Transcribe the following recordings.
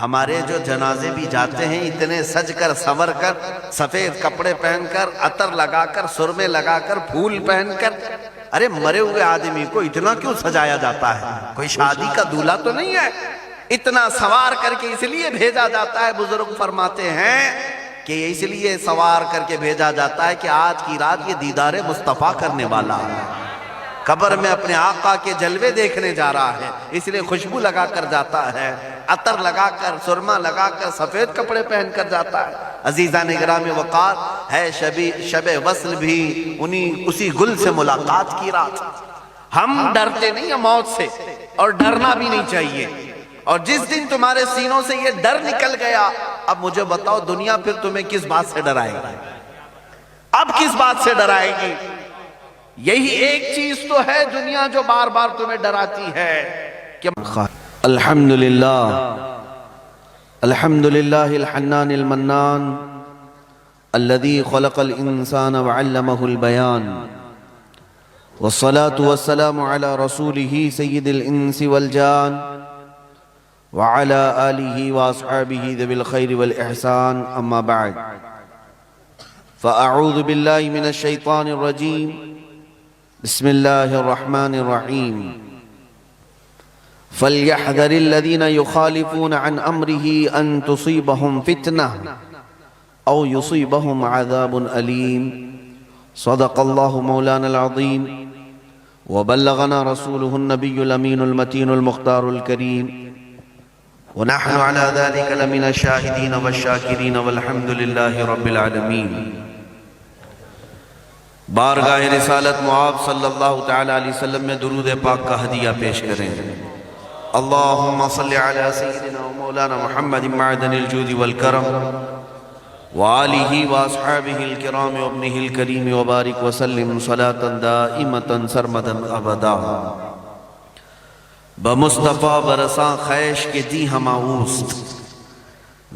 ہمارے جو جنازے بھی جاتے ہیں اتنے سج کر سنور کر، سفید کپڑے پہن کر، عطر لگا کر، سرمے لگا کر، پھول پہن کر، ارے مرے ہوئے آدمی کو اتنا کیوں سجایا جاتا ہے؟ کوئی شادی کا دولہا تو نہیں ہے؟ اتنا سوار کر کے اس لیے بھیجا جاتا ہے، بزرگ فرماتے ہیں کہ اس لیے سوار کر کے بھیجا جاتا ہے کہ آج کی رات یہ دیدار مصطفیٰ کرنے والا ہے، قبر میں اپنے آقا کے جلوے دیکھنے جا رہا ہے، اس لیے خوشبو لگا کر جاتا ہے، عطر لگا کر، سرما لگا کر، سفید کپڑے پہن کر جاتا ہے۔ عزیزان گرامی وقار ہے شب وصل بھی اسی گل سے ملاقات کی رات۔ ہم ڈرتے نہیں ہیں موت سے، اور ڈرنا بھی نہیں چاہیے، اور جس دن تمہارے سینوں سے یہ ڈر نکل گیا، اب مجھے بتاؤ دنیا پھر تمہیں کس بات سے ڈرائے گی؟ اب کس بات سے ڈرائے گی؟ یہی ایک چیز تو ہے دنیا جو بار بار تمہیں ڈراتی ہے کہ الحمدللہ الحنان المنان الذي خلق الانسان وعلمه البيان والصلاة والسلام على رسوله سيد الانس والجان وعلى آله واصحابه ذوي الخير والاحسان، اما بعد فاعوذ بالله من الشيطان الرجيم، بسم الله الرحمن الرحيم، فليحذر الذين يخالفون عن امره ان تصيبهم فتنة او يصيبهم عذاب أليم، صدق الله مولانا العظيم وبلغنا رسوله النبي الأمين المتين المختار الكريم، ونحن على ذلك لمن الشاهدين والشاكرين والحمد لله رب العالمين۔ بارگاہ رسالت معاب صلی اللہ تعالی علیہ وسلم میں درود پاک کا ہدیہ پیش کریں۔ اللہم صلی علی سیدنا و مولانا محمد معدن الجود والکرم وآلہ واصحابہ الکرام وابنہ الکریم وبارک وسلم صلاة دائمة سرمدا ابدا۔ بمصطفیٰ برساں خیش کے دی ہماؤست،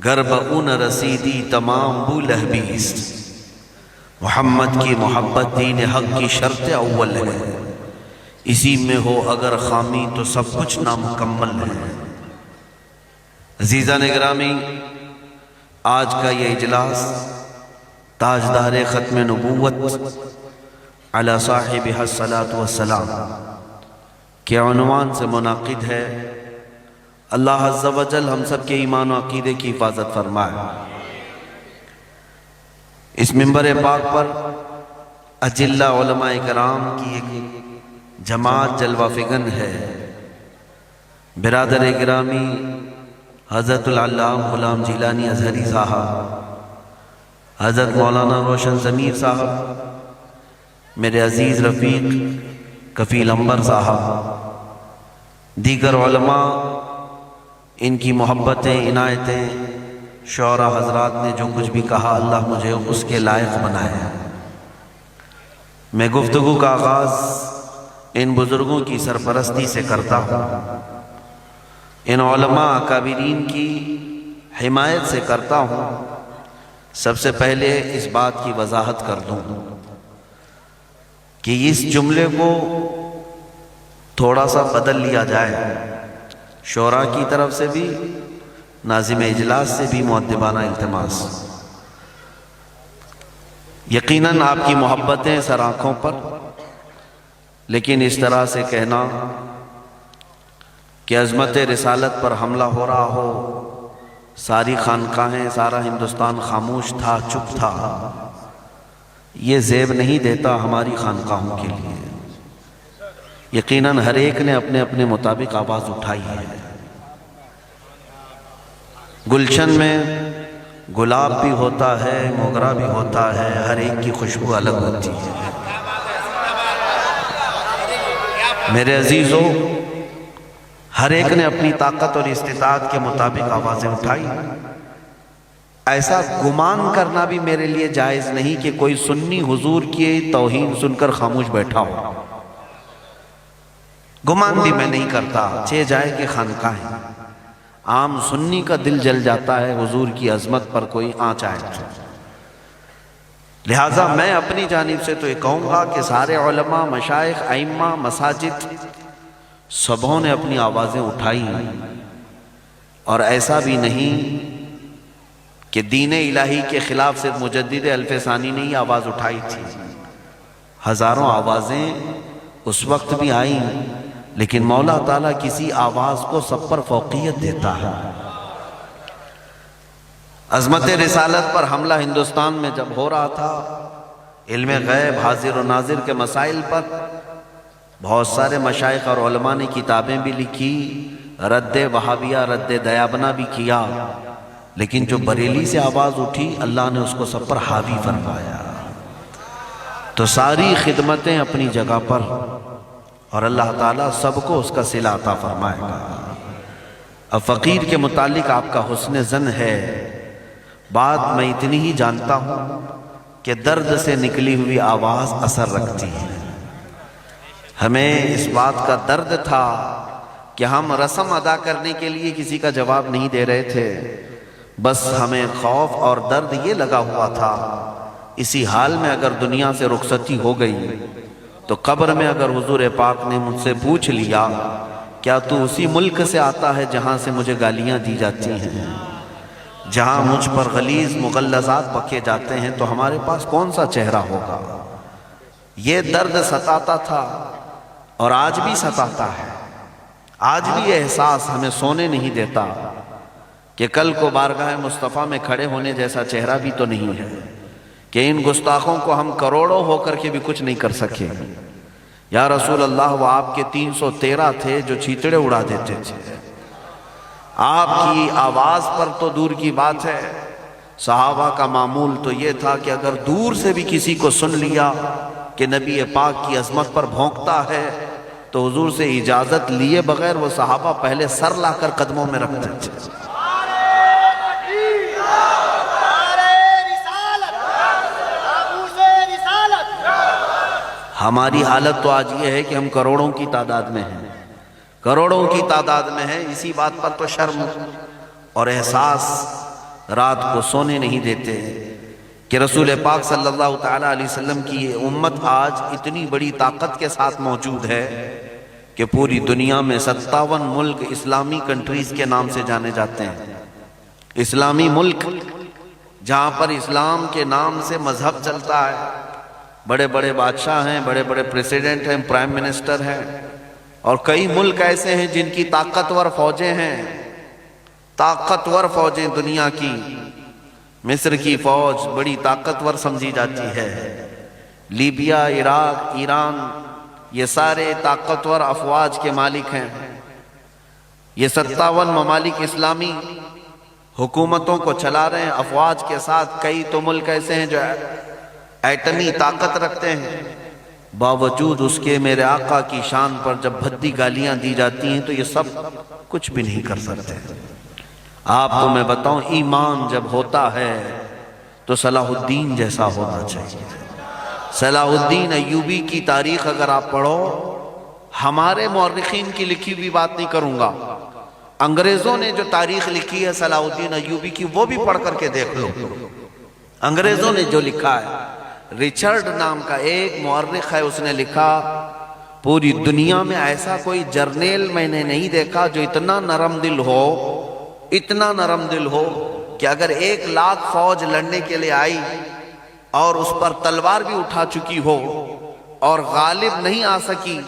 گر بغون رسیدی تمام بو لہبیست۔ محمد کی محبت دین حق کی شرط اول ہے، اسی میں ہو اگر خامی تو سب کچھ نامکمل ہے۔ عزیزان گرامی، آج کا یہ اجلاس تاجدار ختم نبوت علی صاحبہ الصلاۃ والسلام کے عنوان سے منعقد ہے۔ اللہ عز و جل ہم سب کے ایمان و عقیدے کی حفاظت فرمائے۔ اس منبر پاک پر اجلہ علماء کرام کی ایک جماعت جلوہ فگن ہے۔ برادر گرامی حضرت العلامہ غلام جیلانی ازہری صاحب، حضرت مولانا روشن ضمیر صاحب، میرے عزیز رفیق کفیل انور صاحب، دیگر علماء، ان کی محبتیں، عنایتیں، شعراء حضرات نے جو کچھ بھی کہا، اللہ مجھے اس کے لائق بنایا۔ میں گفتگو کا آغاز ان بزرگوں کی سرپرستی سے کرتا ہوں، ان علماء اکابرین کی حمایت سے کرتا ہوں۔ سب سے پہلے اس بات کی وضاحت کر دوں کہ اس جملے کو تھوڑا سا بدل لیا جائے، شعراء کی طرف سے بھی، ناظم اجلاس سے بھی مؤدبانہ التماس۔ یقیناً آپ کی محبتیں سر آنکھوں پر، لیکن اس طرح سے کہنا کہ عظمت رسالت پر حملہ ہو رہا ہو، ساری خانقاہیں، سارا ہندوستان خاموش تھا، چپ تھا، یہ زیب نہیں دیتا ہماری خانقاہوں کے لیے۔ یقیناً ہر ایک نے اپنے اپنے مطابق آواز اٹھائی ہے۔ گلشن میں گلاب بھی ہوتا ہے، موگرا بھی ہوتا ہے، ہر ایک کی خوشبو الگ ہوتی ہے۔ میرے عزیزو، ہر ایک نے اپنی طاقت اور استطاعت کے مطابق آوازیں اٹھائی۔ ایسا گمان کرنا بھی میرے لیے جائز نہیں کہ کوئی سنی حضور کی توہین سن کر خاموش بیٹھا ہو۔ گمان بھی میں نہیں کرتا، چہ جائے کہ خانقاہیں، عام سنی کا دل جل جاتا ہے حضور کی عظمت پر کوئی آنچ آئے۔ لہٰذا میں اپنی جانب سے تو یہ کہوں گا کہ سارے علماء، مشائخ، ائمہ، مساجد، سبوں نے اپنی آوازیں اٹھائی اور ایسا بھی نہیں کہ دین الہی کے خلاف صرف مجدد الف ثانی نے ہی آواز اٹھائی تھی، ہزاروں آوازیں اس وقت بھی آئیں، لیکن مولا تعالیٰ کسی آواز کو سب پر فوقیت دیتا ہے۔ عظمت رسالت پر حملہ ہندوستان میں جب ہو رہا تھا، علم غیب حاضر و ناظر کے مسائل پر بہت سارے مشائخ اور علماء نے کتابیں بھی لکھی، رد وہابیہ رد دیابنا بھی کیا، لیکن جو بریلی سے آواز اٹھی اللہ نے اس کو سب پر حاوی فرمایا۔ تو ساری خدمتیں اپنی جگہ پر، اور اللہ تعالیٰ سب کو اس کا صلہ عطا فرمائے گا۔ اب فقیر کے متعلق آپ کا حسن ظن ہے، بات میں اتنی ہی جانتا ہوں کہ درد سے نکلی ہوئی آواز اثر رکھتی ہے۔ ہمیں اس بات کا درد تھا کہ ہم رسم ادا کرنے کے لیے کسی کا جواب نہیں دے رہے تھے، بس ہمیں خوف اور درد یہ لگا ہوا تھا، اسی حال میں اگر دنیا سے رخصتی ہو گئی تو قبر میں اگر حضور پاک نے مجھ سے پوچھ لیا کیا تو اسی ملک سے آتا ہے جہاں سے مجھے گالیاں دی جاتی ہیں، جہاں مجھ پر غلیظ مغلظات بکے جاتے ہیں، تو ہمارے پاس کون سا چہرہ ہوگا؟ یہ درد ستاتا تھا اور آج بھی ستاتا ہے۔ آج بھی یہ احساس ہمیں سونے نہیں دیتا کہ کل کو بارگاہ مصطفیٰ میں کھڑے ہونے جیسا چہرہ بھی تو نہیں ہے، کہ ان گستاخوں کو ہم کروڑوں ہو کر کے بھی کچھ نہیں کر سکے۔ یا رسول اللہ، وہ آپ کے 313 تھے جو چیتڑے اڑا دیتے تھے، آپ کی آواز پر تو دور کی بات ہے، صحابہ کا معمول تو یہ تھا کہ اگر دور سے بھی کسی کو سن لیا کہ نبی پاک کی عظمت پر بھونکتا ہے تو حضور سے اجازت لیے بغیر وہ صحابہ پہلے سر لا کر قدموں میں رکھتے تھے۔ ہماری حالت تو آج یہ ہے کہ ہم کروڑوں کی تعداد میں ہیں، کروڑوں کی تعداد میں ہیں، اسی بات پر تو شرم اور احساس رات کو سونے نہیں دیتے کہ رسول پاک صلی اللہ تعالیٰ علیہ وسلم کی یہ امت آج اتنی بڑی طاقت کے ساتھ موجود ہے کہ پوری دنیا میں 57 ملک اسلامی کنٹریز کے نام سے جانے جاتے ہیں۔ اسلامی ملک جہاں پر اسلام کے نام سے مذہب چلتا ہے، بڑے بڑے بادشاہ ہیں، بڑے بڑے پریسیڈنٹ ہیں، پرائم منسٹر ہیں، اور کئی ملک ایسے ہیں جن کی طاقتور فوجیں ہیں، طاقتور فوجیں دنیا کی۔ مصر کی فوج بڑی طاقتور سمجھی جاتی ہے، لیبیا، عراق، ایران، یہ سارے طاقتور افواج کے مالک ہیں۔ یہ 57 ممالک اسلامی حکومتوں کو چلا رہے ہیں افواج کے ساتھ۔ کئی تو ملک ایسے ہیں جو ایٹمی طاقت رکھتے ہیں، باوجود اس کے میرے آقا کی شان پر جب بھدی گالیاں دی جاتی ہیں تو یہ سب کچھ بھی نہیں کر سکتے۔ آپ کو میں بتاؤں، ایمان جب ہوتا ہے تو صلاح الدین جیسا ہونا چاہیے۔ صلاح الدین ایوبی کی تاریخ اگر آپ پڑھو، ہمارے مورخین کی لکھی ہوئی بات نہیں کروں گا، انگریزوں نے جو تاریخ لکھی ہے صلاح الدین ایوبی کی وہ بھی پڑھ کر کے دیکھ لو۔ انگریزوں نے جو لکھا ہے، ریچرڈ نام کا ایک مورخ ہے، اس نے لکھا پوری دنیا میں ایسا کوئی جرنیل میں نے نہیں دیکھا جو اتنا نرم دل ہو، اتنا نرم دل ہو کہ اگر 1,00,000 فوج لڑنے کے لیے آئی اور اس پر تلوار بھی اٹھا چکی ہو اور غالب نہیں آ سکی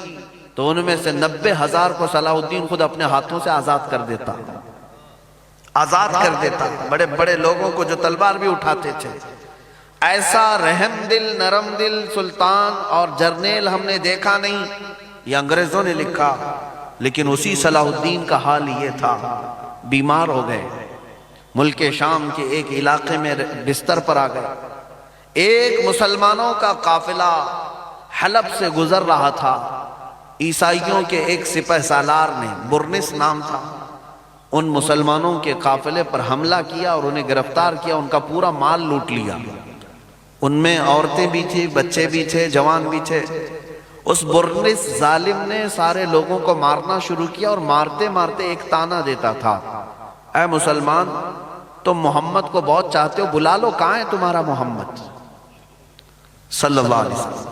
تو ان میں سے 90,000 کو صلاح الدین خود اپنے ہاتھوں سے آزاد کر دیتا، آزاد کر دیتا۔ بڑے بڑے لوگوں کو جو تلوار بھی اٹھاتے تھے، ایسا رحم دل، نرم دل سلطان اور جرنیل ہم نے دیکھا نہیں، یہ انگریزوں نے لکھا۔ لیکن اسی صلاح الدین کا حال یہ تھا، بیمار ہو گئے، ملک شام کے ایک علاقے میں بستر پر آ گئے۔ ایک مسلمانوں کا قافلہ حلب سے گزر رہا تھا، عیسائیوں کے ایک سپہ سالار نے، برنس نام تھا، ان مسلمانوں کے قافلے پر حملہ کیا اور انہیں گرفتار کیا، ان کا پورا مال لوٹ لیا۔ ان میں عورتیں بھی تھیں، بچے بھی تھے، جوان بھی تھے۔ اس برنس ظالم نے سارے لوگوں کو مارنا شروع کیا اور مارتے مارتے ایک تانا دیتا تھا، اے مسلمان، تم محمد کو بہت چاہتے ہو، بلا لو، کہاں ہے تمہارا محمد صلی اللہ علیہ وسلم۔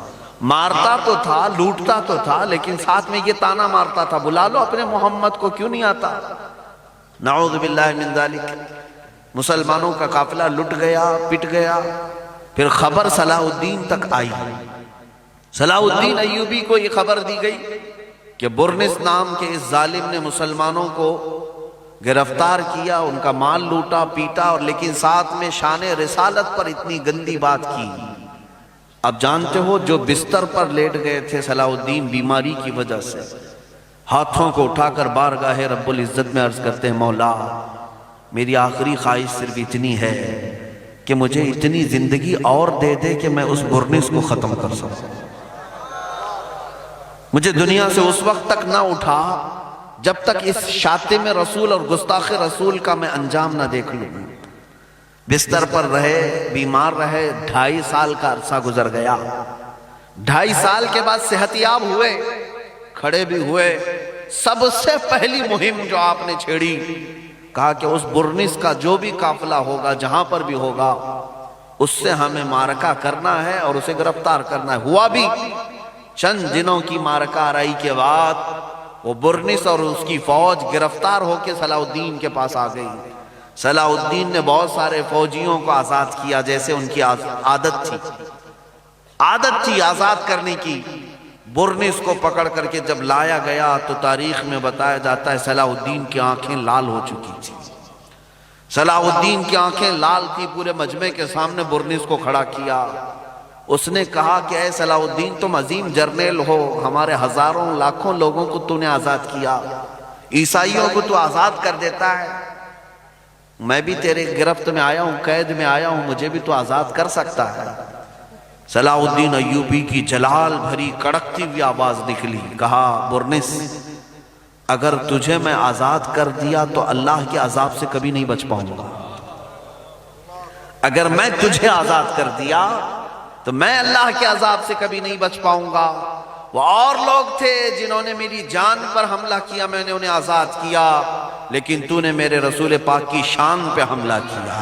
مارتا تو تھا، لوٹتا تو تھا، لیکن ساتھ میں یہ تانا مارتا تھا، بلا لو اپنے محمد کو، کیوں نہیں آتا؟ نعوذ باللہ من ذالک۔ مسلمانوں کا قافلہ لٹ گیا، پٹ گیا۔ پھر خبر صلاح الدین تک آئی۔ صلاح الدین ایوبی کو یہ خبر دی گئی کہ برنس نام کے اس ظالم نے مسلمانوں کو گرفتار کیا، ان کا مال لوٹا پیٹا، اور لیکن ساتھ میں شان رسالت پر اتنی گندی بات کی۔ اب جانتے ہو جو بستر پر لیٹ گئے تھے صلاح الدین بیماری کی وجہ سے، ہاتھوں کو اٹھا کر بارگاہ رب العزت میں عرض کرتے ہیں، مولا میری آخری خواہش صرف اتنی ہے کہ مجھے اتنی زندگی اور دے دے کہ میں اس برنس کو ختم کر سکوں۔ مجھے دنیا سے اس وقت تک نہ اٹھا جب تک اس شاتم رسول اور گستاخ رسول کا میں انجام نہ دیکھ لوں۔ بستر پر رہے، بیمار رہے، 2.5 سال کا عرصہ گزر گیا۔ 2.5 سال کے بعد صحت یاب ہوئے، کھڑے بھی ہوئے۔ سب سے پہلی مہم جو آپ نے چھیڑی، کہا کہ اس برنس کا جو بھی قافلہ ہوگا، جہاں پر بھی ہوگا، اس سے ہمیں معرکہ کرنا ہے اور اسے گرفتار کرنا ہے۔ ہوا بھی۔ چند دنوں کی معرکہ آرائی کے بعد وہ برنس اور اس کی فوج گرفتار ہو کے صلاح الدین کے پاس آ گئی۔ صلاح الدین نے بہت سارے فوجیوں کو آزاد کیا، جیسے ان کی عادت تھی آزاد کرنے کی۔ برنس کو پکڑ کر کے جب لایا گیا تو تاریخ میں بتایا جاتا ہے صلاح الدین کی آنکھیں لال ہو چکی تھی۔ صلاح الدین کی آنکھیں لال تھی۔ پورے مجمع کے سامنے برنس کو کھڑا کیا۔ اس نے کہا کہ اے صلاح الدین، تم عظیم جرنیل ہو، ہمارے ہزاروں لاکھوں لوگوں کو تو نے آزاد کیا، عیسائیوں کو تو آزاد کر دیتا ہے، میں بھی تیرے گرفت میں آیا ہوں، قید میں آیا ہوں، مجھے بھی تو آزاد کر سکتا ہے۔ صلاح الدین ایوبی کی جلال بھری کڑکتی ہوئی آواز نکلی، کہا برنس، اگر تجھے میں آزاد کر دیا تو اللہ کے عذاب سے کبھی نہیں بچ پاؤں گا۔ اگر میں تجھے آزاد کر دیا تو میں اللہ کے عذاب سے کبھی نہیں بچ پاؤں گا۔ وہ اور لوگ تھے جنہوں نے میری جان پر حملہ کیا، میں نے انہیں آزاد کیا، لیکن تو نے میرے رسول پاک کی شان پہ حملہ کیا۔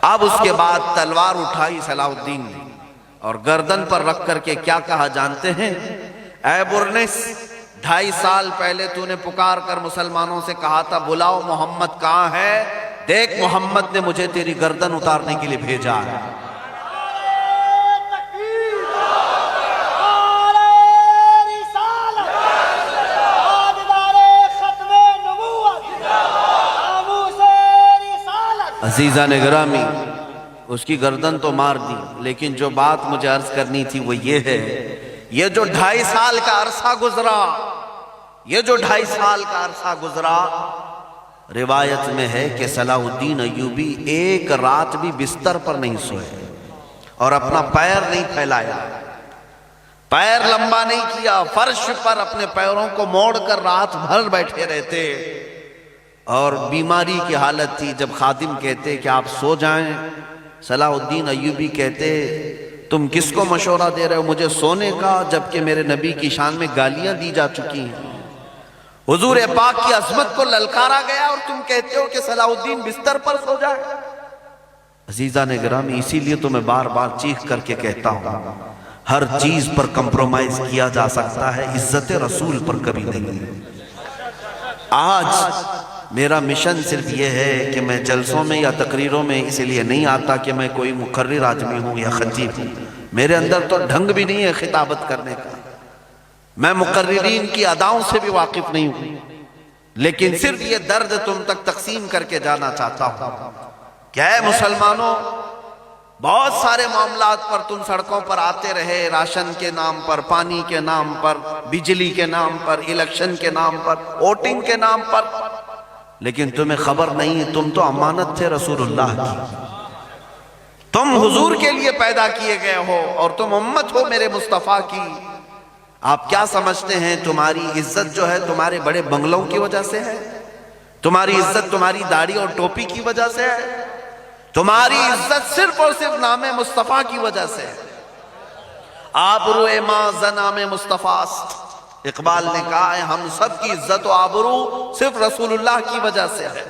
اب اس کے بعد تلوار اٹھائی صلاح الدین نے اور گردن پر رکھ کر کے کیا کہا جانتے ہیں؟ اے برنس، 2.5 سال پہلے تو نے پکار کر مسلمانوں سے کہا تھا بلاؤ محمد کہاں ہے؟ دیکھ محمد نے مجھے تیری گردن اتارنے کے لیے بھیجا ہے۔ عزیزان گرامی، اس کی گردن تو مار دی، لیکن جو بات مجھے عرض کرنی تھی وہ یہ ہے، یہ جو 2.5 سال کا عرصہ گزرا، روایت میں ہے کہ صلاح الدین ایوبی ایک رات بھی بستر پر نہیں سوئے اور اپنا پیر نہیں پھیلایا، پیر لمبا نہیں کیا، فرش پر اپنے پیروں کو موڑ کر رات بھر بیٹھے رہتے، اور بیماری کی حالت تھی۔ جب خادم کہتے کہ آپ سو جائیں، صلاح الدین ایوبی کہتے تم کس کو مشورہ دے رہے ہو مجھے سونے کا، جبکہ میرے نبی کی شان میں گالیاں دی جا چکی ہیں، حضور پاک کی عظمت کو للکارا گیا، اور تم کہتے ہو کہ صلاح الدین بستر پر سو جائے۔ عزیزان گرامی، اسی لیے تو میں بار بار چیخ کر کے کہتا ہوں، ہر چیز پر کمپرومائز کیا جا سکتا ہے، عزت رسول پر کبھی نہیں۔ آج میرا مشن صرف یہ ہے کہ میں جلسوں میں یا تقریروں میں اس لیے نہیں آتا کہ میں کوئی مقرر آدمی ہوں یا خطیب ہوں، میرے اندر تو ڈھنگ بھی نہیں ہے خطابت کرنے کا، میں مقررین کی اداؤں سے بھی واقف نہیں ہوں، لیکن صرف یہ درد تم تک تقسیم کر کے جانا چاہتا ہوں کہ اے مسلمانوں، بہت سارے معاملات پر تم سڑکوں پر آتے رہے، راشن کے نام پر، پانی کے نام پر، بجلی کے نام پر، الیکشن کے نام پر، ووٹنگ کے نام پر، لیکن تمہیں خبر نہیں، تم تو امانت تھے رسول اللہ کی، تم حضور کے لیے پیدا کیے گئے ہو اور تم امت ہو میرے مصطفیٰ کی۔ آپ کیا سمجھتے ہیں تمہاری عزت جو ہے تمہارے بڑے بنگلوں کی وجہ سے ہے؟ تمہاری عزت تمہاری داڑھی اور ٹوپی کی وجہ سے ہے؟ تمہاری عزت صرف اور صرف نام مصطفیٰ کی وجہ سے ہے۔ آبرو ما ز نام مصطفیٰ است، اقبال نے کہا ہے ہم سب کی عزت و آبرو صرف رسول اللہ کی وجہ سے ہے۔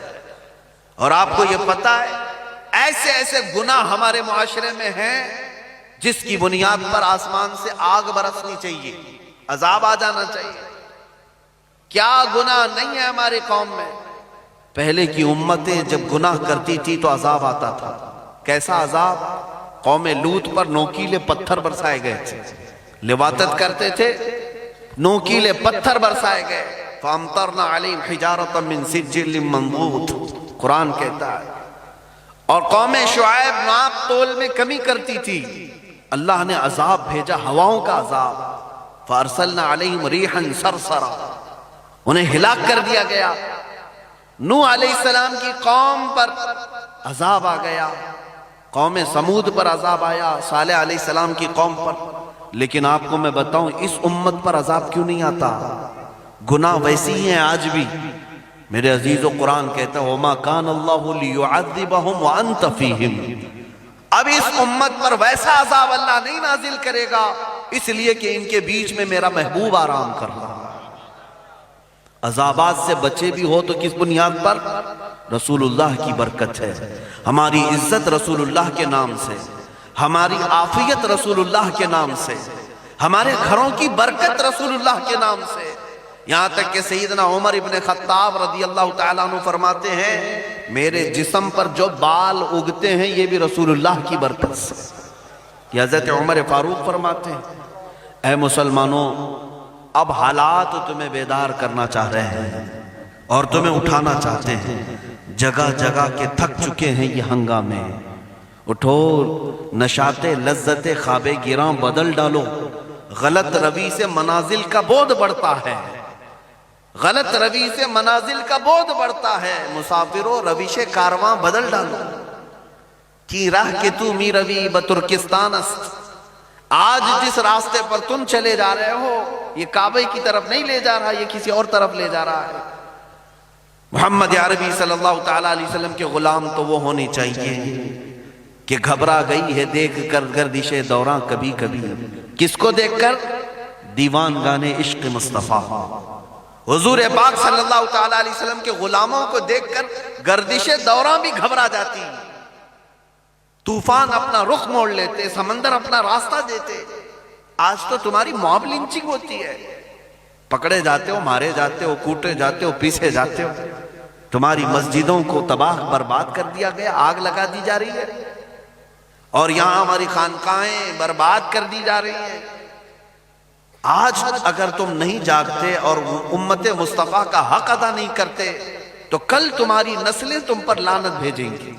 اور آپ کو یہ پتا ہے ایسے ایسے گناہ ہمارے معاشرے میں ہیں جس کی بنیاد پر آسمان سے آگ برسنی چاہیے، عذاب آ جانا چاہیے۔ کیا گناہ نہیں ہے ہماری قوم میں؟ پہلے کی امتیں جب گناہ کرتی تھی تو عذاب آتا تھا. کیسا عذاب؟ قوم لوط پر نوکیلے پتھر برسائے گئے تھے. لواطت کرتے تھے، نوکیلے پتھر برسائے گئے. فَأَمْطَرْنَا عَلَيْهِمْ حِجَارَةً مِّن سِجِّلٍ مَّنضُودٍ، قرآن کہتا ہے. اور قوم شعیب ناپ تول میں کمی کرتی تھی، اللہ نے عذاب بھیجا، ہواؤں کا عذاب. فَأَرْسَلْنَا عَلَيْهِمْ رِيحًا صَرْصَرًا، انہیں ہلاک کر دیا گیا. نوح علیہ السلام کی قوم پر عذاب آ گیا، قوم سمود پر عذاب آیا، صالح علیہ السلام کی قوم پر. لیکن آپ کو میں بتاؤں اس امت پر عذاب کیوں نہیں آتا؟ گناہ ویسی ہی ہیں آج بھی. میرے عزیز و قرآن کہتا ہے وَمَا كَانَ اللَّهُ لِيُعَذِّبَهُمْ وَأَنْتَ فِيهِمْ. اب اس امت پر ویسا عذاب اللہ نہیں نازل کرے گا، اس لیے کہ ان کے بیچ میں میرا محبوب آرام کر رہا ہے. عذابات سے بچے بھی ہو تو کس بنیاد پر؟ رسول اللہ کی برکت ہے. ہماری عزت رسول اللہ کے نام سے، ہماری عافیت رسول اللہ کے نام سے، ہمارے گھروں کی برکت رسول اللہ کے نام سے. یہاں تک کہ سیدنا عمر ابن خطاب رضی اللہ تعالیٰ عنہ فرماتے ہیں میرے جسم پر جو بال اگتے ہیں یہ بھی رسول اللہ کی برکت سے. یہ حضرت عمر فاروق فرماتے ہیں اے مسلمانوں، اب حالات تمہیں بیدار کرنا چاہ رہے ہیں اور تمہیں اٹھانا چاہتے ہیں. جگہ جگہ کے تھک چکے ہیں یہ ہنگامے. اٹھو، نشاط لذت خواب گراں بدل ڈالو. غلط روی سے منازل کا بودھ بڑھتا ہے، غلط روی سے منازل کا بودھ بڑھتا ہے. مسافروں رویش کارواں بدل ڈالو. کی راہ کے تو می روی بترکستان است. آج جس راستے پر تم چلے جا رہے ہو یہ کعبے کی طرف نہیں لے جا رہا، یہ کسی اور طرف لے جا رہا ہے. محمد عربی صلی اللہ تعالیٰ علیہ وسلم کے غلام تو وہ ہونے چاہیے کہ گھبرا گئی ہے دیکھ کر گردش دوراں کبھی کبھی. کس کو دیکھ کر؟ دیوان گانے عشق مصطفیٰ. حضور پاک صلی اللہ تعالیٰ علیہ وسلم کے غلاموں کو دیکھ کر گردش دوراں بھی گھبرا جاتی. طوفان اپنا رخ موڑ لیتے، سمندر اپنا راستہ دیتے. آج تو تمہاری موب لنچنگ ہوتی ہے، پکڑے جاتے ہو، مارے جاتے ہو، کوٹے جاتے ہو، پیسے جاتے ہو. تمہاری مسجدوں کو تباہ برباد کر دیا گیا، آگ لگا دی جا رہی ہے. اور یہاں ہماری خانقاہیں برباد کر دی جا رہی ہیں. آج اگر تم نہیں جاگتے اور امت مصطفیٰ کا حق ادا نہیں کرتے تو کل تمہاری نسلیں تم پر لعنت بھیجیں گی.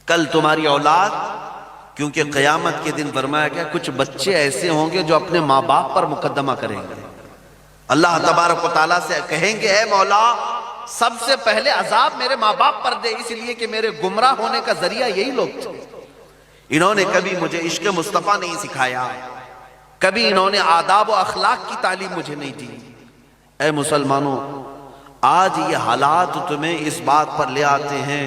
کل تمہاری اولاد، کیونکہ قیامت کے دن فرمایا گیا کچھ بچے ایسے ہوں گے جو اپنے ماں باپ پر مقدمہ کریں گے. اللہ تبارک و تعالیٰ سے کہیں گے اے مولا سب سے پہلے عذاب میرے ماں باپ پر دے، اس لیے کہ میرے گمراہ ہونے کا ذریعہ یہی لوگ تھے. انہوں نے کبھی مجھے عشق مصطفیٰ نہیں سکھایا، کبھی انہوں نے آداب و اخلاق کی تعلیم مجھے نہیں دی. اے مسلمانوں، آج یہ حالات تمہیں اس بات پر لے آتے ہیں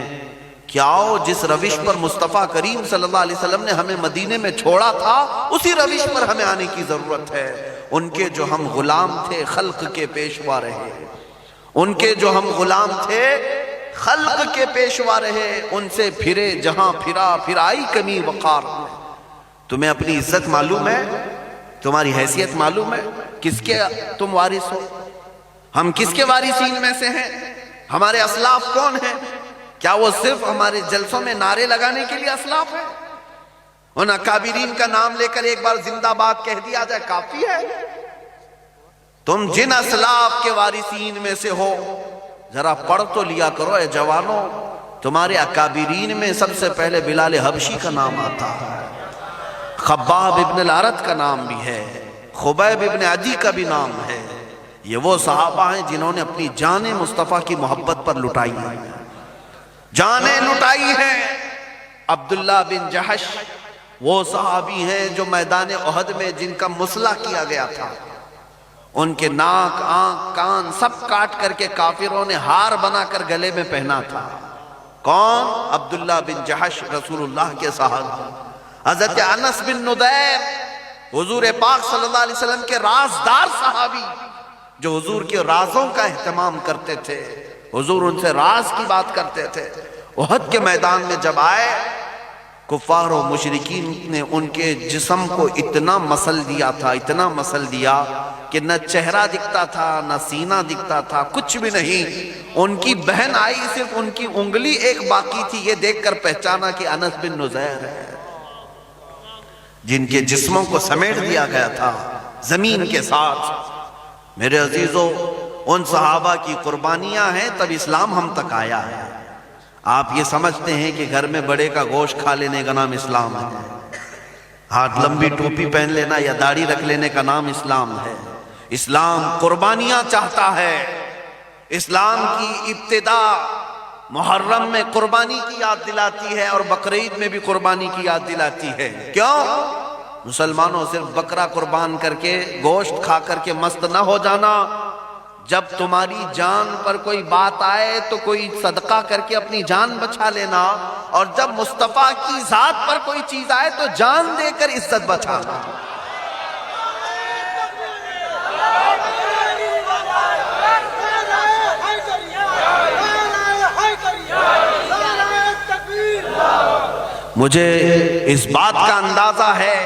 کہ آؤ جس روش پر مصطفیٰ کریم صلی اللہ علیہ وسلم نے ہمیں مدینے میں چھوڑا تھا اسی روش پر ہمیں آنے کی ضرورت ہے. ان کے جو ہم غلام تھے خلق کے پیشوا رہے، ان کے جو ہم غلام تھے خلق کے پیشوا رہے، ان سے پھرے جہاں پھرا پھر آئی کمی وقار. تمہیں اپنی عزت معلوم ہے؟ تمہاری حیثیت معلوم ہے؟ کس کے تم وارث ہو؟ ہم کس کے وارثین میں سے ہیں؟ ہمارے اسلاف کون ہیں؟ کیا وہ صرف ہمارے جلسوں میں نعرے لگانے کے لیے اسلاف ہے؟ ان اکابرین کا نام لے کر ایک بار زندہ باد کہہ دیا جائے کافی ہے؟ تم جن اسلاف کے وارثین میں سے ہو ذرا پڑھ تو لیا کرو اے جوانوں. تمہارے اکابرین میں سب سے پہلے بلال حبشی کا نام آتا ہے، خباب ابن الارت کا نام بھی ہے، خبیب ابن عدی کا بھی نام ہے. یہ وہ صحابہ ہیں جنہوں نے اپنی جانیں مصطفیٰ کی محبت پر لٹائی ہیں، جانیں لٹائی ہیں. عبداللہ بن جحش وہ صحابی ہیں جو میدان احد میں جن کا مسلح کیا گیا تھا، ان کے ناک آنکھ کان سب کاٹ کر کے کافروں نے ہار بنا کر گلے میں پہنا تھا. کون؟ عبداللہ بن جحش، رسول اللہ کے صحابی. حضرت انس بن ندیر حضور پاک صلی اللہ علیہ وسلم کے رازدار صحابی جو حضور کے رازوں کا اہتمام کرتے تھے، حضور ان سے راز کی بات کرتے تھے. احد کے میدان میں جب آئے کفار و مشرکین نے ان کے جسم کو اتنا مسل دیا تھا، اتنا مسل دیا کہ نہ چہرہ دکھتا تھا نہ سینہ دکھتا تھا، کچھ بھی نہیں۔ ان کی بہن آئی، صرف ان کی انگلی ایک باقی تھی، یہ دیکھ کر پہچانا کہ انس بن نزیر ہے، جن کے جسموں کو سمیٹ دیا گیا تھا زمین کے ساتھ۔ میرے عزیزو، ان صحابہ کی قربانیاں ہیں تب اسلام ہم تک آیا ہے۔ آپ یہ سمجھتے ہیں کہ گھر میں بڑے کا گوشت کھا لینے کا نام اسلام ہے، ہاتھ لمبی ٹوپی پہن لینا یا داڑھی رکھ لینے کا نام اسلام ہے؟ اسلام قربانیاں چاہتا ہے۔ اسلام کی ابتدا محرم میں قربانی کی یاد دلاتی ہے اور بقرعید میں بھی قربانی کی یاد دلاتی ہے۔ کیوں؟ مسلمانوں، صرف بکرا قربان کر کے گوشت کھا کر کے مست نہ ہو جانا۔ جب تمہاری جان پر کوئی بات آئے تو کوئی صدقہ کر کے اپنی جان بچا لینا، اور جب مصطفیٰ کی ذات پر کوئی چیز آئے تو جان دے کر عزت بچانا۔ مجھے اس بات کا اندازہ ہے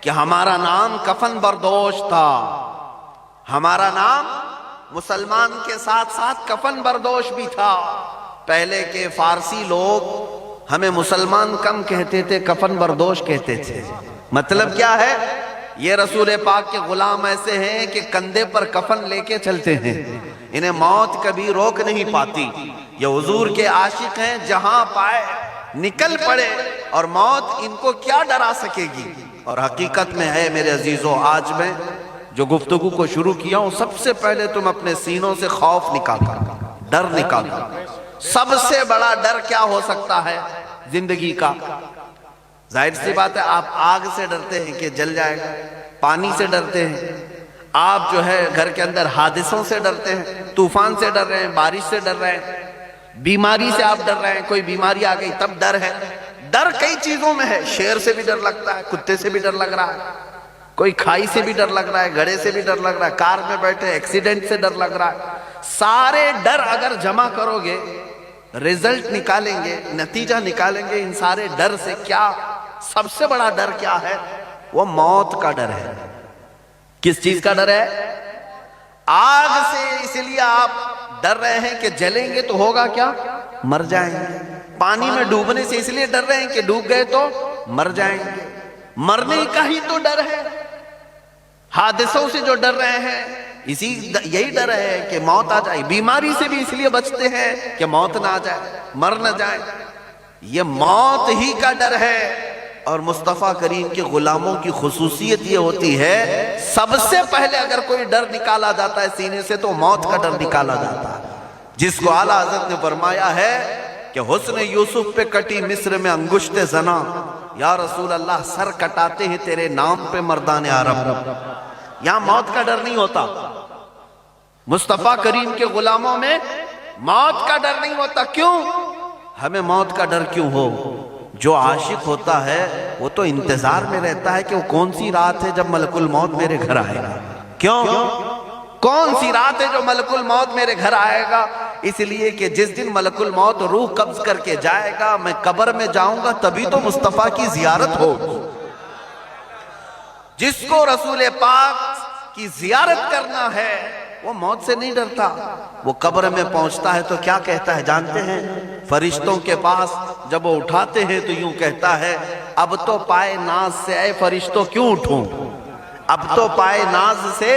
کہ ہمارا نام کفن بردوش تھا، ہمارا نام مسلمان کے ساتھ ساتھ کفن بردوش بھی تھا۔ پہلے کے فارسی لوگ ہمیں مسلمان کم کہتے تھے، کفن بردوش کہتے تھے۔ مطلب کیا ہے؟ یہ رسول پاک کے غلام ایسے ہیں کہ کندھے پر کفن لے کے چلتے ہیں، انہیں موت کبھی روک نہیں پاتی۔ یہ حضور کے عاشق ہیں، جہاں پائے نکل پڑے، اور موت ان کو کیا ڈرا سکے گی؟ اور حقیقت میں ہے میرے عزیزو، آج میں جو گفتگو کو شروع کیا ہوں، سب سے پہلے تم اپنے سینوں سے خوف نکالا، ڈر نکالا۔ سب سے بڑا ڈر کیا ہو سکتا ہے زندگی کا؟ ظاہر سی بات ہے، آپ آگ سے ڈرتے ہیں کہ جل جائے گا، پانی سے ڈرتے ہیں، آپ جو ہے گھر کے اندر حادثوں سے ڈرتے ہیں، طوفان سے ڈر رہے ہیں، بارش سے ڈر رہے ہیں، بیماری سے آپ ڈر رہے ہیں، کوئی بیماری آ گئی تب ڈر ہے۔ ڈر کئی چیزوں میں ہے، شیر سے بھی ڈر لگتا ہے، کتے سے بھی ڈر لگ رہا ہے، کوئی کھائی سے بھی ڈر لگ رہا ہے، گڑھے سے بھی ڈر لگ رہا ہے، کار میں بیٹھے ایکسیڈنٹ سے ڈر لگ رہا ہے۔ سارے ڈر اگر جمع کرو گے، ریزلٹ نکالیں گے، نتیجہ نکالیں گے ان سارے ڈر سے، کیا سب سے بڑا ڈر کیا ہے؟ وہ موت کا ڈر ہے۔ کس چیز کا ڈر ہے؟ آگ سے اس لیے آپ ڈر رہے ہیں کہ جلیں گے تو ہوگا کیا؟ مر جائیں گے۔ پانی میں ڈوبنے سے اس لیے ڈر رہے ہیں کہ ڈوب گئے تو مر جائیں گے، مرنے کا ہی تو ڈر ہے۔ حادثوں سے جو ڈر رہے ہیں، یہی ڈر ہے کہ موت آ جائے۔ بیماری سے بھی اس لیے بچتے ہیں کہ موت نہ آ جائے، مر نہ جائے، یہ موت ہی کا ڈر ہے۔ اور مصطفیٰ کریم کے غلاموں کی خصوصیت یہ ہوتی ہے، سب سے پہلے اگر کوئی ڈر نکالا جاتا ہے سینے سے تو موت کا ڈر نکالا جاتا ہے، جس کو اعلیٰ حضرت نے فرمایا ہے کہ حسن یوسف پہ کٹی مصر میں انگشت زنا، یا رسول اللہ سر کٹاتے ہیں تیرے نام پہ مردان عرب۔ یہاں موت کا ڈر نہیں ہوتا، مصطفیٰ کریم کے غلاموں میں موت کا ڈر نہیں ہوتا۔ کیوں؟ ہمیں موت کا ڈر کیوں ہو؟ جو عاشق ہوتا ہے وہ تو انتظار میں رہتا ہے کہ وہ کون سی رات ہے جب ملک الموت میرے گھر آئے گا۔ کیوں؟ کون سی رات ہے جو ملک الموت میرے گھر آئے گا؟ اس لیے کہ جس دن ملک الموت روح قبض کر کے جائے گا، میں قبر میں جاؤں گا، تبھی تو مصطفیٰ کی زیارت ہوگی۔ جس کو رسول پاک کی زیارت کرنا ہے وہ موت سے نہیں ڈرتا۔ وہ قبر میں پہنچتا ہے تو کیا کہتا ہے جانتے ہیں؟ فرشتوں کے پاس جب وہ اٹھاتے ہیں تو یوں کہتا ہے، اب تو پائے ناز سے اے فرشتوں کیوں اٹھوں، اب تو پائے ناز سے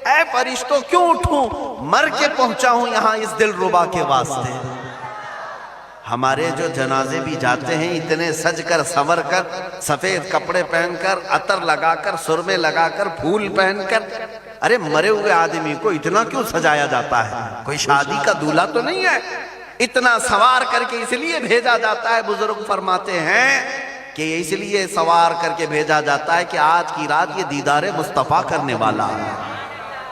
اے فرشتوں کیوں اٹھوں، مر کے پہنچا ہوں یہاں اس دل ربا کے واسطے۔ ہمارے جو جنازے بھی جاتے ہیں اتنے سج کر سنور کر، سفید کپڑے پہن کر، عطر لگا کر، سرمے لگا کر، پھول پہن کر، ارے مرے ہوئے آدمی کو اتنا کیوں سجایا جاتا ہے؟ کوئی شادی کا دولہا تو نہیں ہے، اتنا سوار کر کے اس لیے بھیجا جاتا ہے۔ بزرگ فرماتے ہیں کہ اس لیے سوار کر کے بھیجا جاتا ہے کہ آج کی رات یہ دیدار مصطفیٰ کرنے والا ہے،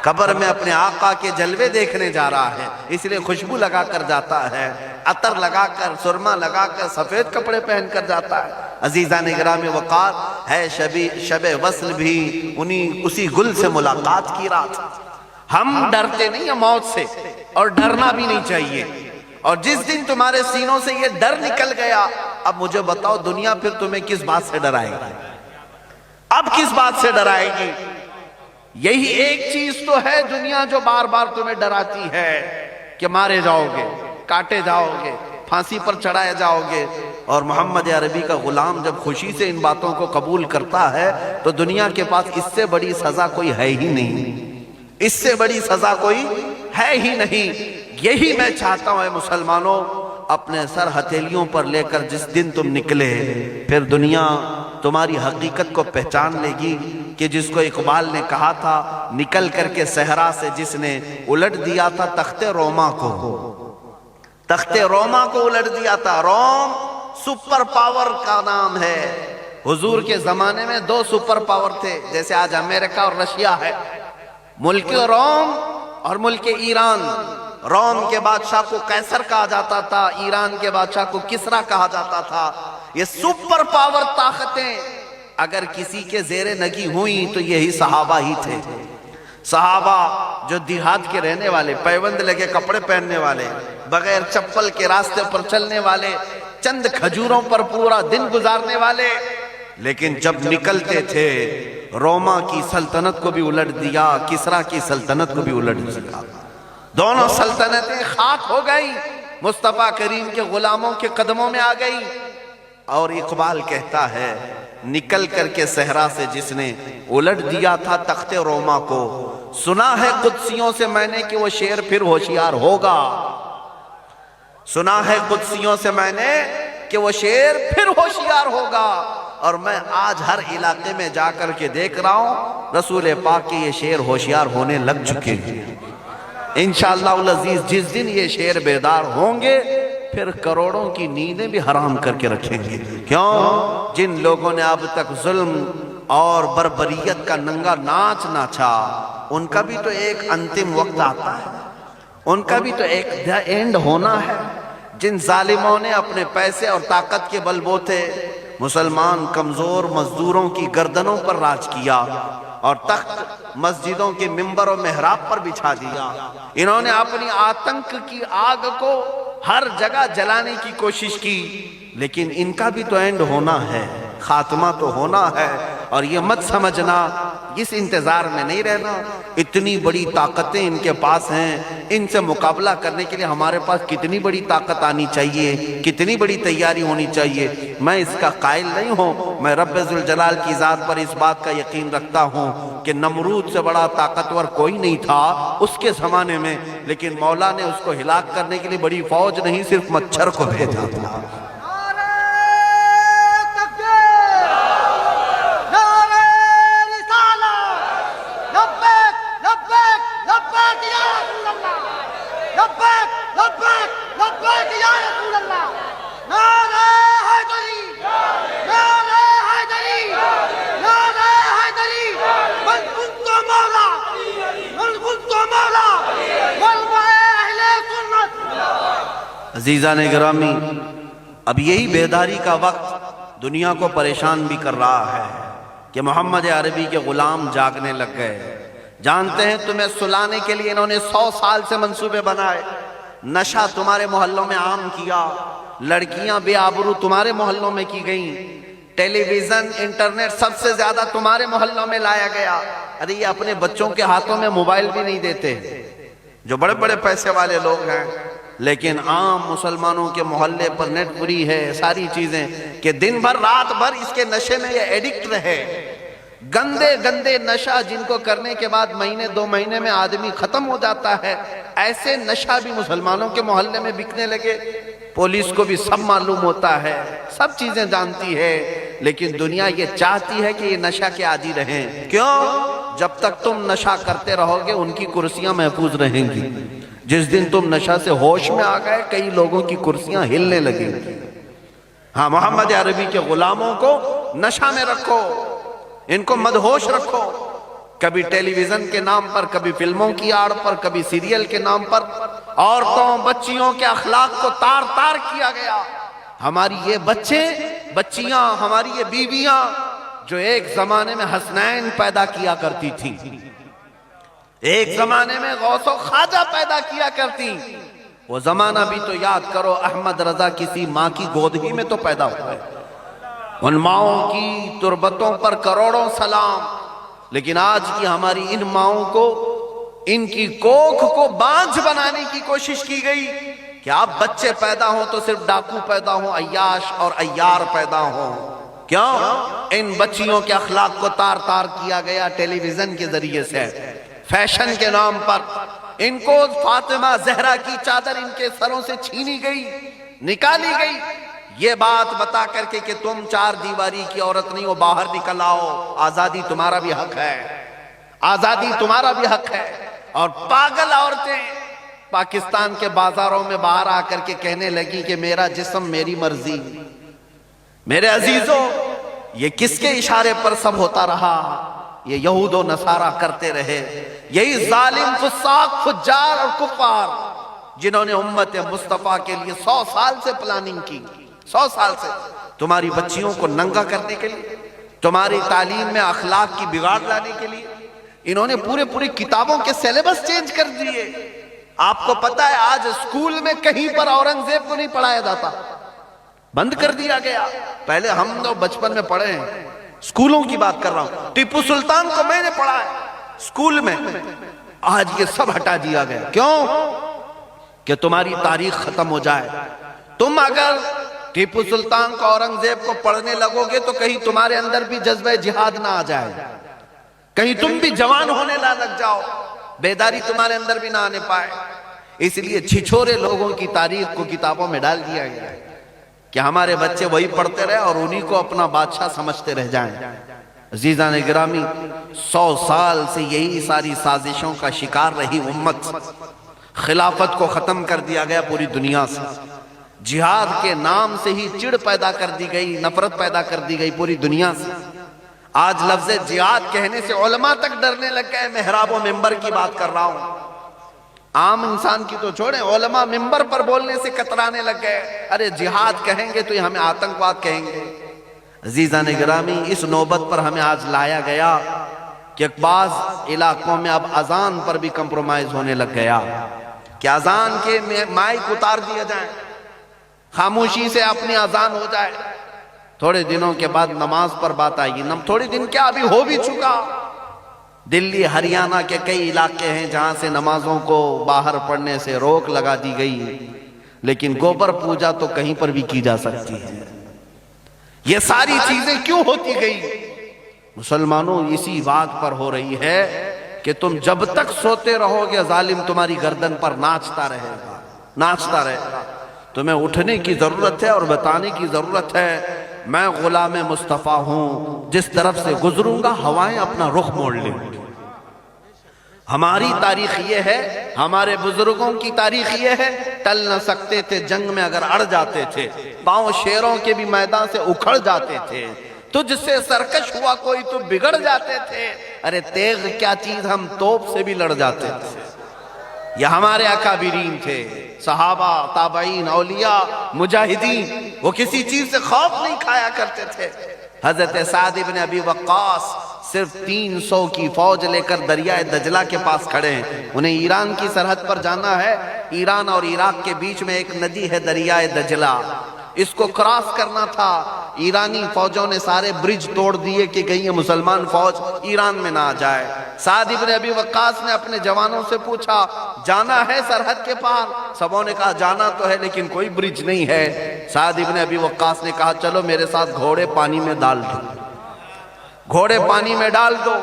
قبر میں اپنے آقا کے جلوے دیکھنے جا رہا ہے، اس لیے خوشبو لگا کر جاتا ہے، عطر لگا کر، سرما لگا کر، سفید کپڑے پہن کر جاتا ہے۔ عزیزان گرامی وقار ہے شب وصل بھی اسی گل سے ملاقات کی رات۔ ہم ڈرتے نہیں ہیں موت سے، اور ڈرنا بھی نہیں چاہیے۔ اور جس دن تمہارے سینوں سے یہ ڈر نکل گیا، اب مجھے بتاؤ دنیا پھر تمہیں کس بات سے ڈرائے گی؟ اب کس بات سے ڈرائے گی؟ یہی ایک چیز تو ہے دنیا جو بار بار تمہیں ڈراتی ہے کہ مارے جاؤ گے، کاٹے جاؤ گے، پھانسی پر چڑھائے جاؤ گے۔ اور محمد عربی کا غلام جب خوشی سے ان باتوں کو قبول کرتا ہے تو دنیا کے پاس اس سے بڑی سزا کوئی ہے ہی نہیں، اس سے بڑی سزا کوئی ہے ہی نہیں۔ یہی میں چاہتا ہوں اے مسلمانوں، اپنے سر ہتھیلیوں پر لے کر جس دن تم نکلے، پھر دنیا تمہاری حقیقت کو پہچان لے گی کہ جس کو اقبال نے کہا تھا نکل کر کے صحرا سے جس نے الٹ دیا تھا تخت روما کو، تخت روما کو الٹ دیا تھا۔ روم سپر پاور کا نام ہے۔ حضور کے زمانے میں دو سپر پاور تھے، جیسے آج امریکہ اور رشیا ہے، ملک روم اور ملک ایران۔ روم کے بادشاہ کو قیصر کہا جاتا تھا، ایران کے بادشاہ کو کسرا کہا جاتا تھا۔ یہ سپر پاور طاقتیں اگر کسی کے زیر نگی ہوئیں تو یہی صحابہ ہی تھے۔ صحابہ جو دیہات کے رہنے والے، پیوند لگے کپڑے پہننے والے، بغیر چپل کے راستے پر چلنے والے، چند کھجوروں پر پورا دن گزارنے والے، لیکن جب نکلتے تھے روما کی سلطنت کو بھی الٹ دیا، کسرا کی سلطنت کو بھی الٹ دیا۔ دونوں سلطنتیں خاک ہو گئی، مصطفیٰ کریم کے غلاموں کے قدموں میں آ گئی۔ اور اقبال کہتا ہے نکل کر کے صحرا سے جس نے الٹ دیا تھا تخت روما کو، سنا ہے قدسیوں سے میں نے کہ وہ شیر پھر ہوشیار ہوگا۔ سنا ہے قدسیوں سے میں نے کہ وہ شیر پھر ہوشیار ہوگا۔ اور میں آج ہر علاقے میں جا کر کے دیکھ رہا ہوں رسول پاک کے یہ شیر ہوشیار ہونے لگ چکے ہیں۔ انشاءاللہ العزیز جس دن یہ شیر بیدار ہوں گے پھر کروڑوں کی نیندیں بھی حرام کر کے رکھیں گے۔ کیوں؟ جن لوگوں نے اب تک ظلم اور بربریت کا ننگا ناچ ناچا، ان کا بھی تو ایک انتم وقت آتا ہے، ان کا بھی تو ایک اینڈ ہونا ہے۔ جن ظالموں نے اپنے پیسے اور طاقت کے بل بوتے مسلمان کمزور مزدوروں کی گردنوں پر راج کیا اور تخت مسجدوں کے ممبر و محراب پر بچھا دیا، انہوں نے اپنی آتنک کی آگ کو ہر جگہ جلانے کی کوشش کی، لیکن ان کا بھی تو اینڈ ہونا ہے، خاتمہ تو ہونا ہے۔ اور یہ مت سمجھنا، اس انتظار میں نہیں رہنا، اتنی بڑی طاقتیں ان کے پاس ہیں، ان سے مقابلہ کرنے کے لیے ہمارے پاس کتنی بڑی طاقت آنی چاہیے، کتنی بڑی تیاری ہونی چاہیے۔ میں اس کا قائل نہیں ہوں، میں رب ذوالجلال کی ذات پر اس بات کا یقین رکھتا ہوں کہ نمرود سے بڑا طاقتور کوئی نہیں تھا اس کے زمانے میں، لیکن مولا نے اس کو ہلاک کرنے کے لیے بڑی فوج نہیں صرف مچھر کو بھیجا تھا۔ عزیزان گرامی، اب یہی بیداری کا وقت دنیا کو پریشان بھی کر رہا ہے کہ محمد عربی کے غلام جاگنے لگ گئے۔ جانتے ہیں تمہیں سلانے کے لیے انہوں نے 100 سال سے منصوبے بنائے، نشہ تمہارے محلوں میں عام کیا، لڑکیاں بے آبرو تمہارے محلوں میں کی گئیں، ٹیلی ویژن انٹرنیٹ سب سے زیادہ تمہارے محلوں میں لایا گیا۔ ارے یہ اپنے بچوں کے ہاتھوں میں موبائل بھی نہیں دیتے، جو بڑے بڑے پیسے والے لوگ ہیں، لیکن عام مسلمانوں کے محلے پر نیٹ فری ہے، ساری چیزیں، کہ دن بھر رات بھر اس کے نشے میں یہ ایڈکٹ رہے۔ گندے گندے نشہ جن کو کرنے کے بعد مہینے 2 مہینے میں آدمی ختم ہو جاتا ہے، ایسے نشہ بھی مسلمانوں کے محلے میں بکنے لگے۔ پولیس کو بھی سب معلوم ہوتا ہے، سب چیزیں جانتی ہے، لیکن دنیا یہ چاہتی ہے کہ یہ نشہ کے عادی رہیں۔ کیوں؟ جب تک تم نشہ کرتے رہو گے ان کی کرسیاں محفوظ رہیں گی، جس دن تم نشہ سے ہوش میں آ گئے کئی لوگوں کی کرسیاں ہلنے لگیں گی۔ ہاں، محمد عربی کے غلاموں کو نشہ میں رکھو، ان کو مدہوش رکھو، کبھی ٹیلی ویژن کے نام پر، کبھی فلموں کی آڑ پر، کبھی سیریل کے نام پر عورتوں بچیوں کے اخلاق کو تار تار کیا گیا۔ ہماری یہ بچیاں، ہماری یہ بیویاں جو ایک زمانے میں حسنین پیدا کیا کرتی تھیں، ایک زمانے میں غوث و خواجہ پیدا کیا کرتی، وہ زمانہ بھی تو یاد کرو، احمد رضا کسی ماں کی گود ہی میں تو پیدا ہوئے، ان ماؤں کی تربتوں پر کروڑوں سلام، لیکن آج کی ہماری ان ماؤں کو، ان کی کوکھ کو بانجھ بنانے کی کوشش کی گئی کہ آپ بچے پیدا ہوں تو صرف ڈاکو پیدا ہوں، عیاش اور عیار پیدا ہوں۔ کیوں؟ ان بچیوں کے اخلاق کو تار تار کیا گیا ٹیلی ویژن کے ذریعے سے، فیشن کے نام پر ان کو فاطمہ زہرا کی چادر ان کے سروں سے چھینی گئی، نکالی گئی، یہ بات بتا کر کے کہ تم چار دیواری کی عورت نہیں ہو، باہر نکل آؤ، آزادی تمہارا بھی حق ہے، آزادی تمہارا بھی حق ہے۔ اور پاگل عورتیں پاکستان کے بازاروں میں باہر آ کر کے کہنے لگی کہ میرا جسم میری مرضی۔ میرے عزیزوں، یہ کس کے اشارے پر سب ہوتا رہا؟ یہ یہود و نصارہ کرتے رہے، یہی ظالم فساق فجار اور کفار جنہوں نے امت مصطفیٰ کے لیے 100 سال سے پلاننگ کی، 100 سال سے تمہاری بچیوں کو ننگا کرنے کے لیے، تمہاری تعلیم میں اخلاق کی بگاڑ لانے کے لیے انہوں نے پوری کتابوں کے سیلیبس چینج کر دیے۔ آپ کو پتہ ہے آج اسکول میں کہیں پر اورنگزیب کو نہیں پڑھایا جاتا، بند کر دیا گیا۔ پہلے ہم تو بچپن میں پڑھے ہیں، اسکولوں کی بات کر رہا ہوں، ٹیپو سلطان کو میں نے پڑھا ہے اسکول میں، آج یہ سب ہٹا دیا گیا۔ کیوں؟ کہ تمہاری تاریخ ختم ہو جائے۔ تم اگر ٹیپو سلطان کو، اورنگزیب کو پڑھنے لگو گے تو کہیں تمہارے اندر بھی جذبہ جہاد نہ آ جائے، کہیں تم بھی جوان ہونے نہ لگ جاؤ، بیداری تمہارے اندر بھی نہ آنے پائے۔ اس لیے چھچورے لوگوں کی تاریخ کو کتابوں میں ڈال دیا گیا کہ ہمارے بچے وہی پڑھتے رہے اور انہی کو اپنا بادشاہ سمجھتے رہ جائیں۔ عزیزان گرامی، 100 سال سے یہی ساری سازشوں کا شکار رہی امت۔ خلافت کو ختم کر دیا گیا پوری دنیا سے، جہاد کے نام سے ہی چڑ پیدا کر دی گئی، نفرت پیدا کر دی گئی پوری دنیا سے۔ آج لفظ جہاد کہنے سے علماء تک ڈرنے لگ گئے۔ محراب و منبر کی بات کر رہا ہوں، عام انسان کی تو چھوڑیں، علماء منبر پر بولنے سے کترانے لگ گئے۔ ارے جہاد کہیں گے تو یہ ہمیں آتنکواد کہیں گے۔ عزیزان گرامی، اس نوبت پر ہمیں آج لایا گیا کہ بعض علاقوں میں اب اذان پر بھی کمپرومائز ہونے لگ گیا کہ اذان کے مائک اتار دیا جائیں، خاموشی سے اپنی اذان ہو جائے۔ تھوڑے دنوں کے بعد نماز پر بات آئے گی، تھوڑے دن کیا ابھی ہو بھی چکا۔ دلی ہریانہ کے کئی علاقے ہیں جہاں سے نمازوں کو باہر پڑھنے سے روک لگا دی گئی، لیکن گوبر پوجا تو کہیں پر بھی کی جا سکتی ہے۔ یہ ساری چیزیں کیوں ہوتی گئی؟ مسلمانوں، اسی بات پر ہو رہی ہے کہ تم جب تک سوتے رہو گے ظالم تمہاری گردن پر ناچتا رہے گا، ناچتا رہے گا۔ تمہیں اٹھنے کی ضرورت ہے اور بتانے کی ضرورت ہے، میں غلام مصطفیٰ ہوں، جس طرف سے گزروں گا ہوائیں اپنا رخ موڑ لیں گی۔ ہماری تاریخ یہ ہے، ہمارے بزرگوں کی تاریخ یہ ہے، ٹل نہ سکتے تھے جنگ میں اگر اڑ جاتے تھے، پاؤں شیروں کے بھی میدان سے اکھڑ جاتے تھے، تجھ سے سرکش ہوا کوئی تو بگڑ جاتے تھے، ارے تیغ کیا چیز ہم توپ سے بھی لڑ جاتے تھے۔ یہ ہمارے اکابرین تھے، صحابہ، تابعین، اولیاء، مجاہدین، وہ کسی چیز سے خوف نہیں کھایا کرتے تھے۔ حضرت سعد بن ابی وقاص صرف 300 کی فوج لے کر دریائے دجلہ کے پاس کھڑے ہیں، انہیں ایران کی سرحد پر جانا ہے۔ ایران اور عراق کے بیچ میں ایک ندی ہے دریائے دجلہ، اس کو کراس کرنا تھا۔ ایرانی فوجوں نے سارے برج توڑ دیے کہ کہیں یہ مسلمان فوج ایران میں نہ آ جائے۔ سعد بن ابی وقاص نے اپنے جوانوں سے پوچھا، جانا ہے سرحد کے پار؟ سبوں نے کہا جانا تو ہے لیکن کوئی برج نہیں ہے۔ سعد بن ابی وقاص نے کہا چلو میرے ساتھ گھوڑے پانی میں ڈال دو، گھوڑے پانی میں ڈال دو۔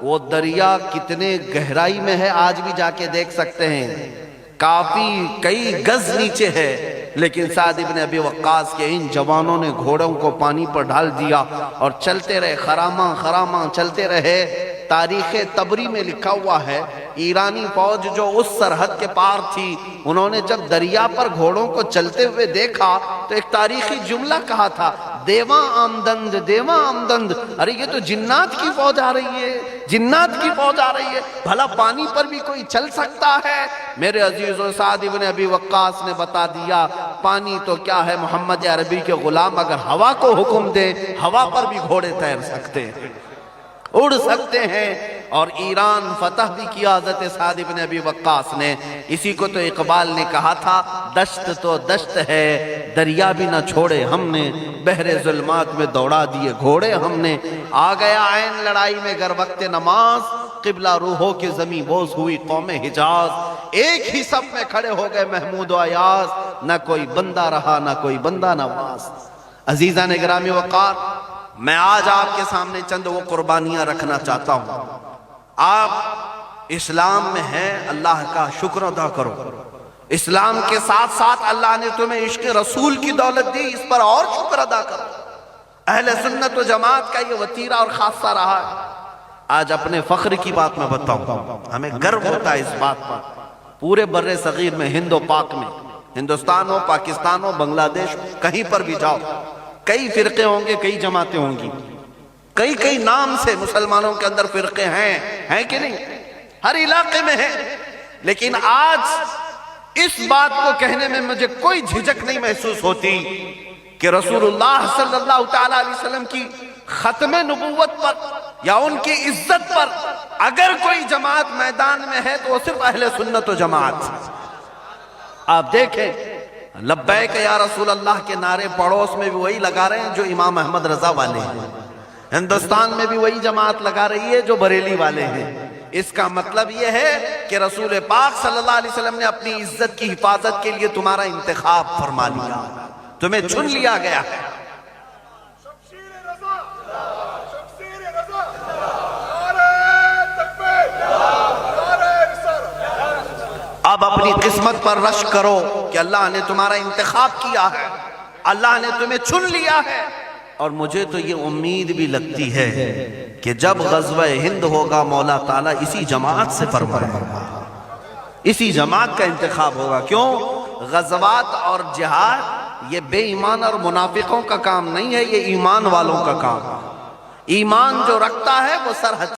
وہ دریا کتنے گہرائی میں ہے آج بھی جا کے دیکھ سکتے ہیں، کافی کئی گز نیچے ہے، لیکن سعد بن ابی وقاص کے ان جوانوں نے گھوڑوں کو پانی پر ڈال دیا اور چلتے رہے، خراماں خراماں چلتے رہے۔ تاریخ تبری میں لکھا ہوا ہے، ایرانی فوج جو اس سرحد کے پار تھی، انہوں نے جب دریا پر گھوڑوں کو چلتے ہوئے دیکھا تو ایک تاریخی جملہ کہا تھا، دیواں آمدند دیواں آمدند، ارے یہ تو جنات کی فوج آ رہی ہے، جنات کی فوج آ رہی ہے، بھلا پانی پر بھی کوئی چل سکتا ہے؟ میرے عزیزوں، سعد بن ابی وقاص نے بتا دیا، پانی تو کیا ہے، محمد عربی کے غلام اگر ہوا کو حکم دے، ہوا پر بھی گھوڑے تیر سکتے ہیں، اڑ سکتے ہیں۔ اور ایران فتح بھی کیا حضرت سعد بن ابی وقاص نے۔ اسی کو تو اقبال نے کہا تھا، دشت تو دشت ہے دریا بھی نہ چھوڑے ہم نے، بحر ظلمات میں دوڑا دیے گھوڑے ہم نے، آ گیا عین لڑائی میں گر وقت نماز، قبلہ روحوں کی زمیں بوس ہوئی قوم حجاز، ایک ہی صف میں کھڑے ہو گئے محمود و ایاز، نہ کوئی بندہ رہا نہ کوئی بندہ نواز۔ عزیزان گرامی وقار، میں آج آپ کے سامنے چند وہ قربانیاں رکھنا چاہتا ہوں۔ آپ اسلام میں ہیں، اللہ کا شکر ادا کرو۔ اسلام کے ساتھ ساتھ اللہ نے تمہیں عشق رسول کی دولت دی، اس پر اور شکر ادا کرو۔ اہل سنت و جماعت کا یہ وتیرہ اور خاصہ رہا ہے۔ آج اپنے فخر کی بات میں بتاؤں، ہمیں گرو ہوتا ہے اس بات پر، پورے بر صغیر میں، ہند و پاک میں، ہندوستان ہو، پاکستان ہو، بنگلہ دیش، کہیں پر بھی جاؤ، کئی فرقے ہوں گے، کئی جماعتیں ہوں گی، کئی نام سے مسلمانوں کے اندر فرقے ہیں کہ نہیں؟ ہر علاقے میں ہیں۔ لیکن آج اس بات کو کہنے میں مجھے کوئی جھجک نہیں محسوس ہوتی کہ رسول اللہ صلی اللہ تعالیٰ علیہ وسلم کی ختم نبوت پر یا ان کی عزت پر اگر کوئی جماعت میدان میں ہے تو وہ صرف اہل سنت و جماعت۔ آپ دیکھیں، لبیک یا رسول اللہ کے نعرے پڑوس میں بھی وہی لگا رہے ہیں جو امام احمد رضا والے ہیں، ہندوستان میں بھی وہی جماعت لگا رہی ہے جو بریلی والے ہیں۔ اس کا مطلب یہ ہے کہ رسول پاک صلی اللہ علیہ وسلم نے اپنی عزت کی حفاظت کے لیے تمہارا انتخاب فرما لیا، تمہیں چن لیا گیا ہے۔ اب اپنی قسمت پر رشک کرو کہ اللہ نے تمہارا انتخاب کیا ہے، اللہ نے تمہیں چن لیا ہے۔ اور مجھے تو یہ امید بھی لگتی ہے کہ جب غزوہ ہند ہوگا مولا تعالیٰ اسی جماعت سے فرمائے گا، اسی جماعت کا انتخاب ہوگا۔ کیوں؟ غزوات اور جہاد یہ بے ایمان اور منافقوں کا کام نہیں ہے، یہ ایمان والوں کا کام ہے۔ ایمان جو رکھتا ہے وہ سرحد